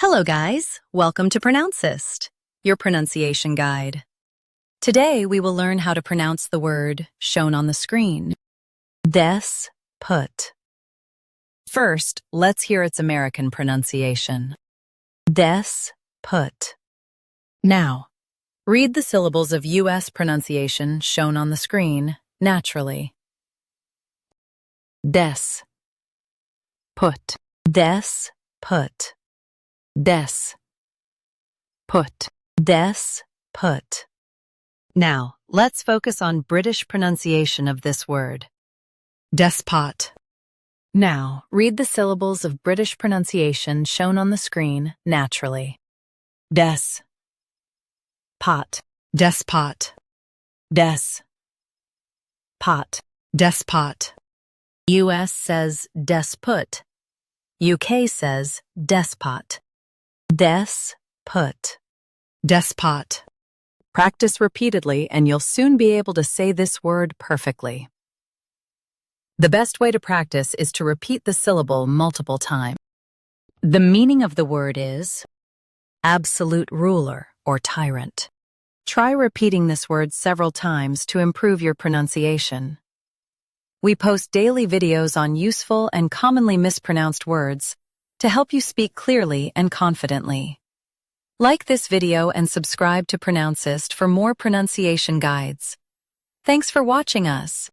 Hello guys, welcome to Pronouncist, your pronunciation guide. Today we will learn how to pronounce the word shown on the screen, DESPOT. First, let's hear its American pronunciation. DESPOT. Now, read the syllables of U.S. pronunciation shown on the screen naturally. Des. Put. Des. Put. Des. Put. Des. Put. Now, let's focus on British pronunciation of this word. Despot. Now, read the syllables of British pronunciation shown on the screen naturally. Des. Pot. Despot. Des. Pot. Despot. U.S. says despot. UK says despot. Despot. Despot. Practice repeatedly and you'll soon be able to say this word perfectly. The best way to practice is to repeat the syllable multiple times. The meaning of the word is absolute ruler or tyrant. Try repeating this word several times to improve your pronunciation. We post daily videos on useful and commonly mispronounced words to help you speak clearly and confidently. Like this video and subscribe to Pronouncist for more pronunciation guides. Thanks for watching us.